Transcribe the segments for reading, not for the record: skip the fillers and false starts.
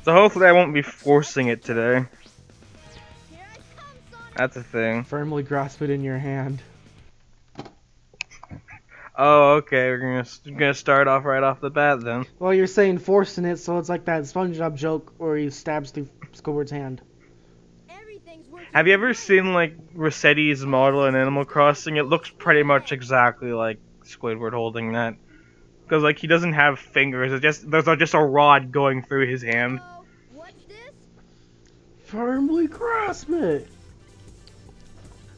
So hopefully I won't be forcing it today. That's a thing. Firmly grasp it in your hand. Oh, okay. We're gonna start off right off the bat then. Well, you're saying forcing it, so it's like that SpongeBob joke where he stabs through Squidward's hand. Have you ever seen like Rossetti's model in Animal Crossing? It looks pretty much exactly like Squidward holding that. Because like he doesn't have fingers. There's just a rod going through his hand. Firmly grasp it.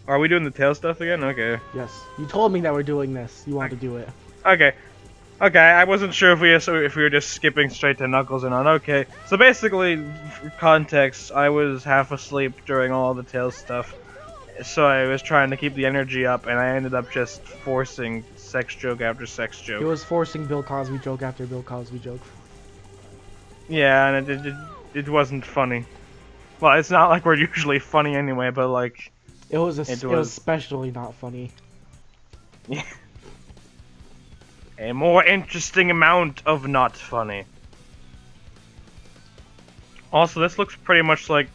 Are we doing the tail stuff again? Okay. Yes. You told me that we're doing this. You want to do it. Okay. Okay, I wasn't sure if we were just skipping straight to Knuckles or not. Okay. So basically, for context, I was half asleep during all the tail stuff. So I was trying to keep the energy up, and I ended up just forcing sex joke after sex joke. He was forcing Bill Cosby joke after Bill Cosby joke. Yeah, and it wasn't funny. Well, it's not like we're usually funny anyway, but like... It was especially not funny. Yeah. A more interesting amount of not funny. Also, this looks pretty much like...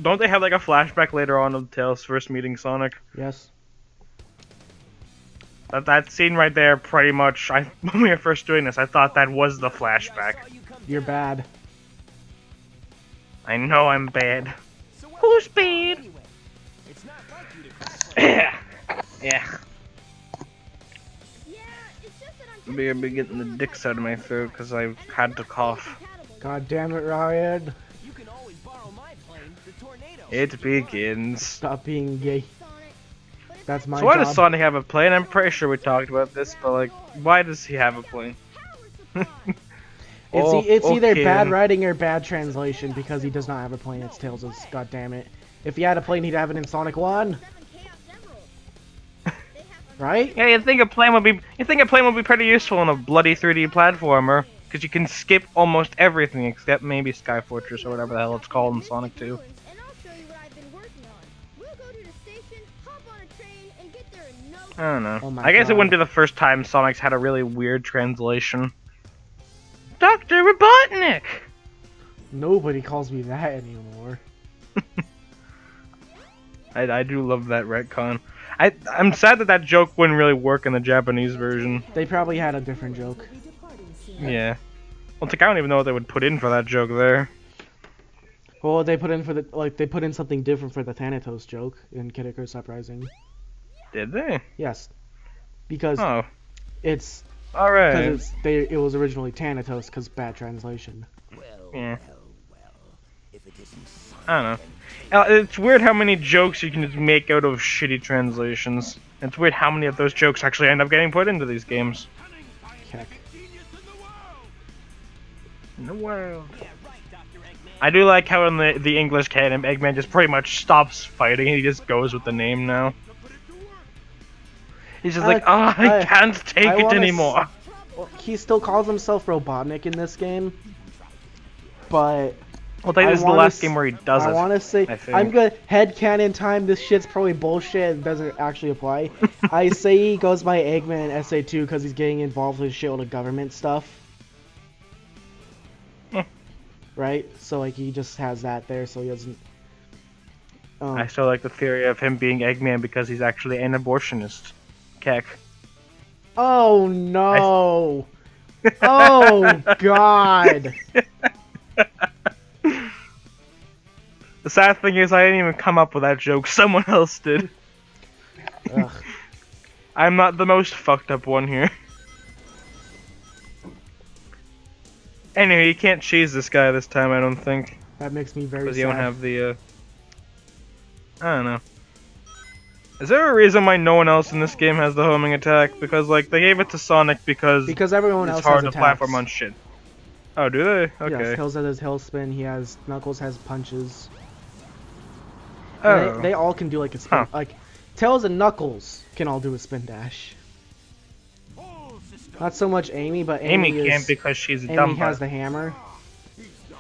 Don't they have like a flashback later on of Tails first meeting Sonic? Yes. That scene right there, pretty much, when we were first doing this, I thought that was the flashback. You're bad. I know I'm bad. Who's bad? Yeah. Maybe I've been getting the dicks out of my throat because I had to cough. God damn it, Ryan. It begins. Stop being gay. That's my So why job. does Sonic have a plane? I'm pretty sure we talked about this, but like, why does he have a plane? It's either okay. bad writing or bad translation because he does not have a plane. It's Tails'. God damn it! If he had a plane, he'd have it in Sonic 1. Right? Yeah, you'd think a plane would be pretty useful in a bloody 3D platformer, because you can skip almost everything except maybe Sky Fortress or whatever the hell it's called in Sonic 2. I don't know. Oh I guess God. it wouldn't be the first time Sonic's had a really weird translation. Dr. Robotnik! Nobody calls me that anymore. I do love that retcon. I'm sad that joke wouldn't really work in the Japanese version. They probably had a different joke. Yeah. Well, I don't even know what they would put in for that joke there. Well, they put in something different for the Thanatos joke in Kid Icarus Uprising. Did they? Yes, because it's alright. It was originally Thanatos because bad translation. Yeah. I don't know. It's weird how many jokes you can just make out of shitty translations. It's weird how many of those jokes actually end up getting put into these games. Heck. In the world. I do like how in the English canon, Eggman just pretty much stops fighting and he just goes with the name now. He's just like, I can't take it anymore. Well, he still calls himself Robotnik in this game, but... Well, this is the last game where he does it. I want to say, I'm good. Headcanon time, this shit's probably bullshit and doesn't actually apply. I say he goes by Eggman in SA2 because he's getting involved with shitload of government stuff. Right? So, like, he just has that there, so he doesn't... I still like the theory of him being Eggman because he's actually an abortionist. Keck. Oh, no! Oh, God! The sad thing is I didn't even come up with that joke, someone else did. Ugh. I'm not the most fucked up one here. Anyway, you can't cheese this guy this time, I don't think. That makes me very sad. Because you don't have the, I don't know. Is there a reason why no one else in this game has the homing attack? Because, like, they gave it to Sonic because everyone else it's hard has to attacks. platform on shit. Oh, do they? Okay. Yes, Tails has his hill spin, Knuckles has punches. Oh. They all can do, like, a spin. Like, Tails and Knuckles can all do a spin dash. Not so much Amy, but Amy can't because she's a dumb Amy has the hammer.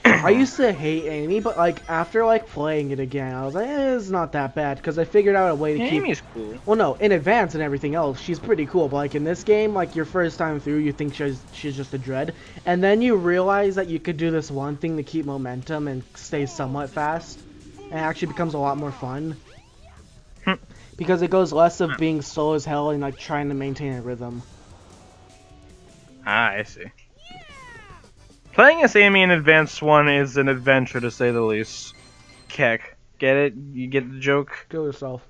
I used to hate Amy, but like after like playing it again, I was like, it's not that bad because I figured out a way to keep. Amy's cool. Well, no, in advance and everything else, she's pretty cool. But like in this game, like your first time through, you think she's just a dread, and then you realize that you could do this one thing to keep momentum and stay somewhat fast, and it actually becomes a lot more fun. Because it goes less of being slow as hell and like trying to maintain a rhythm. Ah, I see. Playing as Amy in Advanced 1 is an adventure to say the least. Keck. Get it? You get the joke? Kill yourself.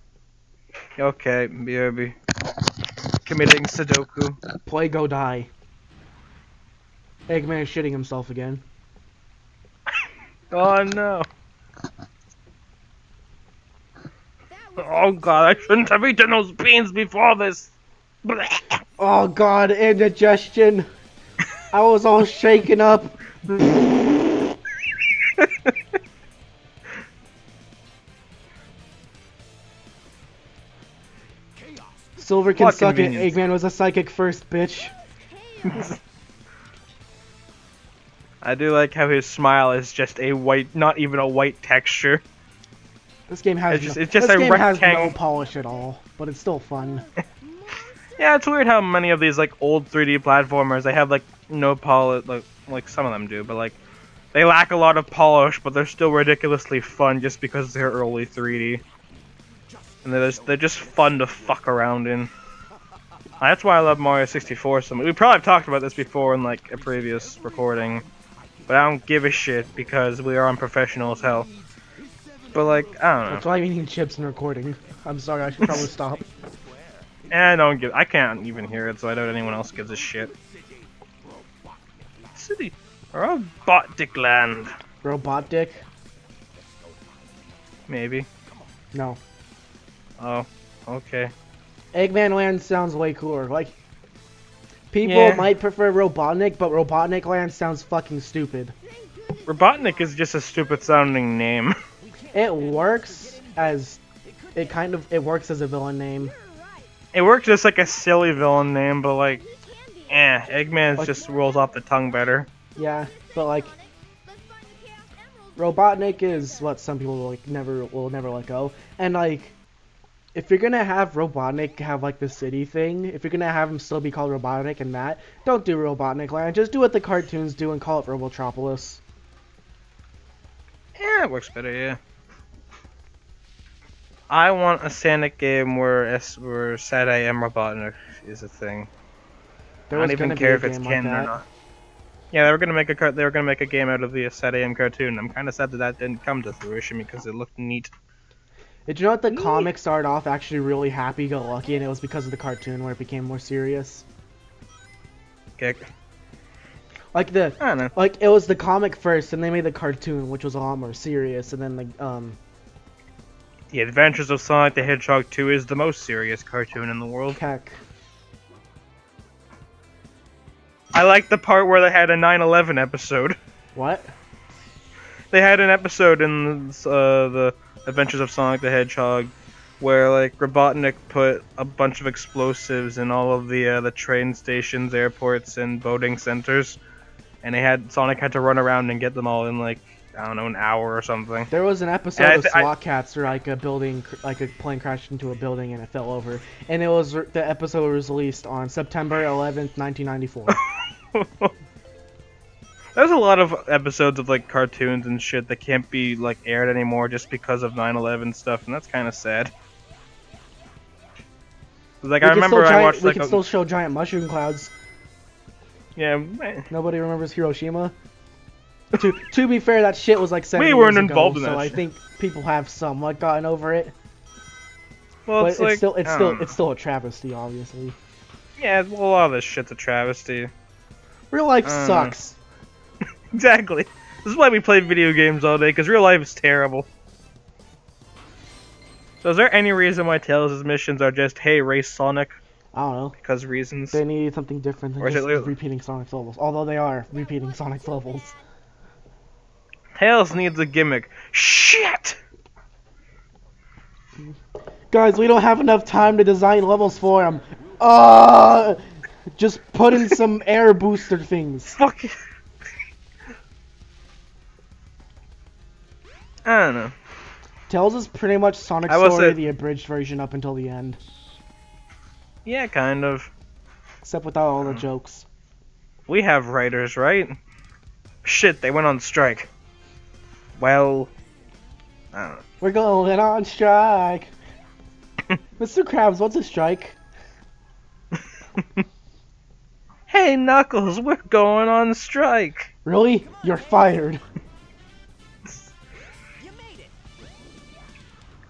Okay, BRB. Committing Sudoku. Play, go die. Eggman is shitting himself again. Oh no. Oh god, I shouldn't have eaten those beans before this. Oh god, indigestion. I was all shaken up. Silver can suck it. Eggman was a psychic first, bitch. I do like how his smile is just a white, not even a white texture. This game has has no polish at all, but it's still fun. Yeah, it's weird how many of these like old 3D platformers they have like no polish, like some of them do, but like they lack a lot of polish, but they're still ridiculously fun just because they're early 3D, and they're just fun to fuck around in. That's why I love Mario 64 so much. We probably have talked about this before in like a previous recording, but I don't give a shit because we are unprofessional as hell. But like, I don't know. That's why I'm eating chips and recording. I'm sorry, I should probably stop. I can't even hear it, so I doubt anyone else gives a shit. City. Robot land. Robot dick? Maybe. No. Oh, okay. Eggman Land sounds way cooler. Like, people might prefer Robotnik, but Robotnik Land sounds fucking stupid. Robotnik is just a stupid sounding name. It works as it works as a villain name. It works just like a silly villain name, but like, Eggman like, just rolls off the tongue better. Yeah, but like, Robotnik is what some people will never let go. And like, if you're gonna have Robotnik have like the city thing, if you're gonna have him still be called Robotnik and that, don't do Robotnik Land. Just do what the cartoons do and call it Robotropolis. Yeah, it works better. Yeah. I want a Sonic game where Sad I Am Robotnik is a thing. I don't even care if it's canon or not. Yeah, they were gonna make a game out of the Sad I Am cartoon. I'm kind of sad that didn't come to fruition because it looked neat. Did you know that the comic started off actually really happy-go-lucky, and it was because of the cartoon where it became more serious? Kick. Like I don't know. Like it was the comic first, and they made the cartoon, which was a lot more serious, and then like The Adventures of Sonic the Hedgehog 2 is the most serious cartoon in the world. Heck. I like the part where they had a 9/11 episode. What? They had an episode in the Adventures of Sonic the Hedgehog where like Robotnik put a bunch of explosives in all of the train stations, airports, and boating centers, and Sonic had to run around and get them all in like, I don't know, an hour or something. There was an episode of SWAT Cats where like a plane crashed into a building and it fell over, and the episode was released on September 11th, 1994. There's a lot of episodes of like cartoons and shit that can't be like aired anymore just because of 9/11 stuff, and that's kind of sad. Like I remember I watched like we can still show giant mushroom clouds. Yeah. Nobody remembers Hiroshima. To be fair, that shit was like 7 years ago. We weren't involved in that. So I think people have somewhat gotten over it. Well, but it's still a travesty, obviously. Yeah, well, a lot of this shit's a travesty. Real life sucks. Exactly. This is why we play video games all day, because real life is terrible. So is there any reason why Tails' missions are just, hey, race Sonic? I don't know. Because reasons? They need something different than just repeating Sonic's levels. Although they are repeating Sonic's levels. Tails needs a gimmick. Shit! Guys, we don't have enough time to design levels for him. Just put in some air booster things. Fuck. I don't know. Tails is pretty much Sonic I will Story, say- the abridged version up until the end. Yeah, kind of. Except without all the jokes. We have writers, right? Shit, they went on strike. Well, I don't know. We're going on strike! Mr. Krabs, what's a strike? Hey, Knuckles, we're going on strike. Really? You're fired.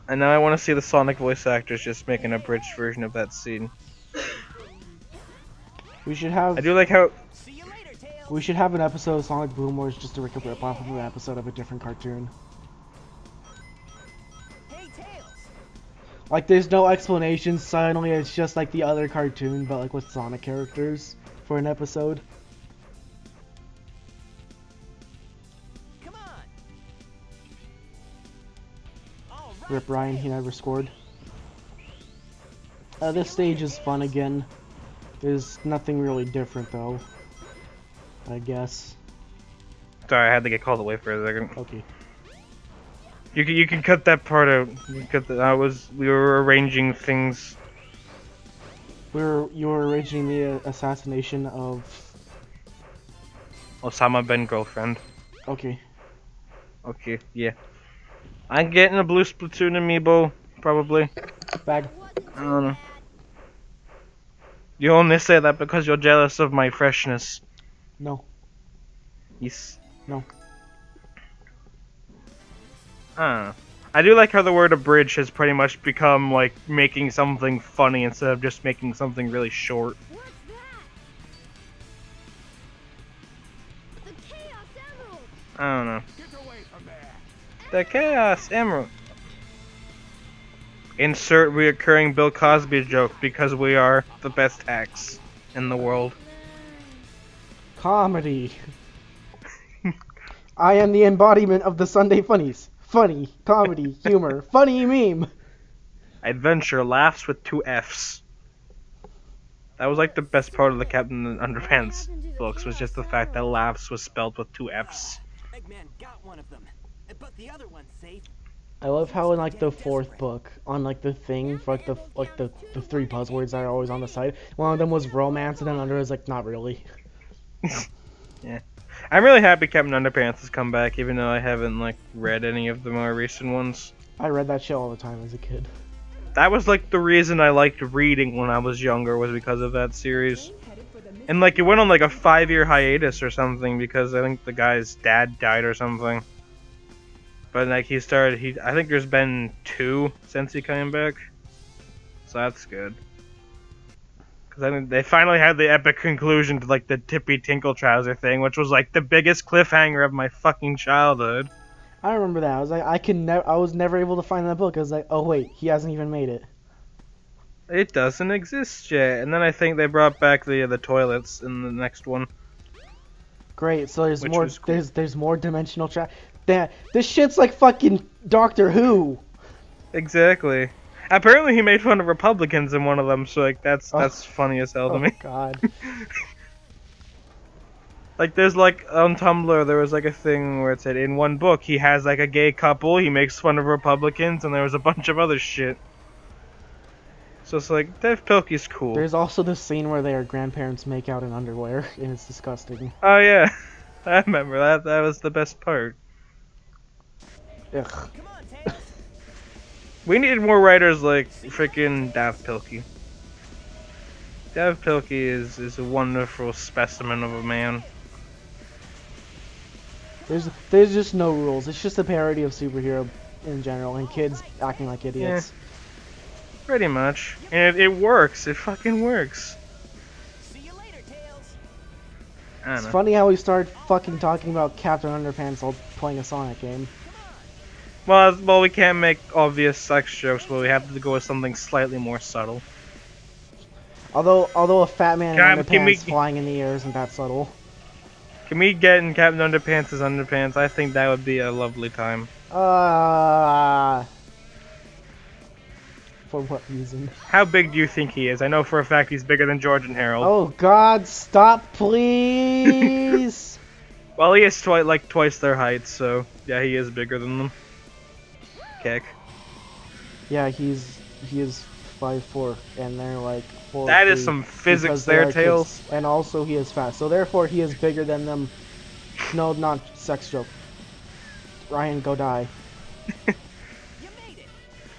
And now I want to see the Sonic voice actors just make an abridged version of that scene. We should have... I do like how... We should have an episode of Sonic Boom Wars just to rip off of an episode of a different cartoon. Like, there's no explanation, suddenly it's just like the other cartoon, but like with Sonic characters for an episode. Rip Ryan, he never scored. This stage is fun again. There's nothing really different though, I guess. Sorry, I had to get called away for a second. Okay. You can cut that part out. You can cut that. We were arranging things. You were arranging the assassination of... Osama bin girlfriend. Okay. Okay, yeah. I'm getting a blue Splatoon amiibo, probably. Bag. I don't know. You only say that because you're jealous of my freshness. No. Yes. No. I do like how the word abridge has pretty much become like making something funny instead of just making something really short. What's that? The Chaos Emerald! I don't know. Get away from there. The Chaos Emerald. Insert reoccurring Bill Cosby joke because we are the best hacks in the world. Comedy. I am the embodiment of the Sunday funnies. Funny, comedy, humor, funny meme. Adventure laughs with 2 F's. That was like the best part of the Captain Underpants books, was just the fact that laughs was spelled with 2 F's. Eggman got one of them, but the other one's safe. I love how in like the 4th book, on like the thing for like the 3 buzzwords that are always on the side, one of them was romance, and then under is like not really. Yeah. I'm really happy Captain Underpants has come back, even though I haven't like read any of the more recent ones. I read that shit all the time as a kid. That was like the reason I liked reading when I was younger, was because of that series. And like it went on like a 5-year hiatus or something because I think the guy's dad died or something. But like I think there's been 2 since he came back. So that's good. Because I think they finally had the epic conclusion to like the Tippy Tinkle Trouser thing, which was like the biggest cliffhanger of my fucking childhood. I remember that. I was like, I was never able to find that book. I was like, oh wait, he hasn't even made it. It doesn't exist yet. And then I think they brought back the toilets in the next one. Great. So there's Which more. was cool. There's more dimensional Damn, this shit's like fucking Doctor Who. Exactly. Apparently he made fun of Republicans in one of them, so like that's funny as hell to me. God. Like there's like on Tumblr there was like a thing where it said in one book he has like a gay couple, he makes fun of Republicans, and there was a bunch of other shit. So it's like Dave Pilkey's cool. There's also this scene where their grandparents make out in underwear, and it's disgusting. Oh yeah, I remember that. That was the best part. Ugh. We needed more writers like freaking Dav Pilkey. Dav Pilkey is a wonderful specimen of a man. There's just no rules. It's just a parody of superhero in general, and kids acting like idiots. Yeah. Pretty much. And it works. It fucking works. See you later, Tails. I don't It's know. funny how we started fucking talking about Captain Underpants while playing a Sonic game. Well, we can't make obvious sex jokes, but we have to go with something slightly more subtle. Although a fat man in Can we- underpants flying in the air isn't that subtle. Can we get in Captain Underpants' underpants? I think that would be a lovely time. For what reason? How big do you think he is? I know for a fact he's bigger than George and Harold. Oh God! Stop, please! Well, he is like twice their height, so yeah, he is bigger than them. kick. Yeah, he is 5'4", and they're like 4'3". That is some physics because they there, are Tails. kids, and also he is fast, so therefore he is bigger than them. No, not sex joke. Ryan, go die. You made it.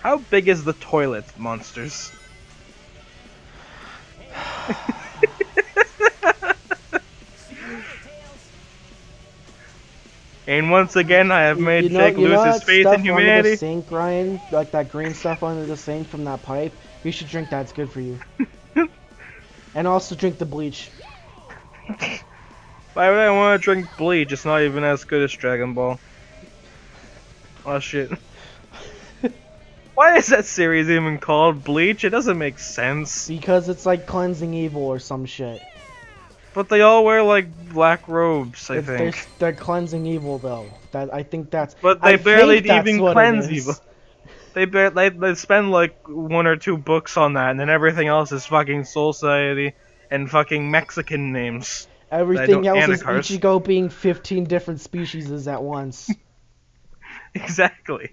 How big is the toilet, monsters? And once again, I have made Jake lose his faith in humanity. Under the sink, Ryan, like that green stuff under the sink from that pipe. You should drink that. It's good for you. And also drink the bleach. Why would I want to drink bleach? It's not even as good as Dragon Ball. Oh shit. Why is that series even called Bleach? It doesn't make sense. Because it's like cleansing evil or some shit. But they all wear like black robes, I think. They're cleansing evil though. I think that's. But they I barely think that's even what cleanse it is. evil. They spend like 1 or 2 books on that, and then everything else is fucking Soul Society and fucking Mexican names. Everything else is Anacars. Ichigo being 15 different species at once. Exactly.